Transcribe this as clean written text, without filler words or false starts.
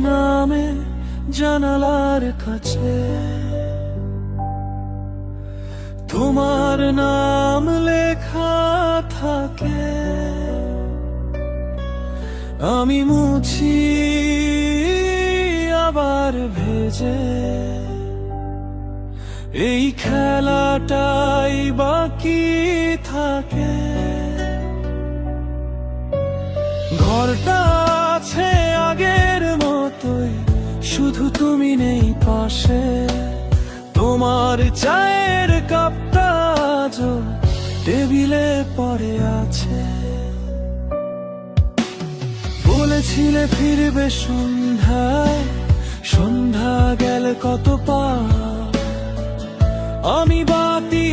নামে জানালার কাছে, তোমার নাম লেখা থাকে। আমি মুছি আবার ভেজে, এই খেলাটাই বাকি থাকে। ঘরটা আছে আগের মতোই, শুধু তুমি নেই পাশে। তোমার চায়ের কাপটা আজও টেবিলে পড়ে আছে। বলেছিলে ফিরবে সন্ধ্যায়, সন্ধ্যা গেল কত পার। আমি বাতি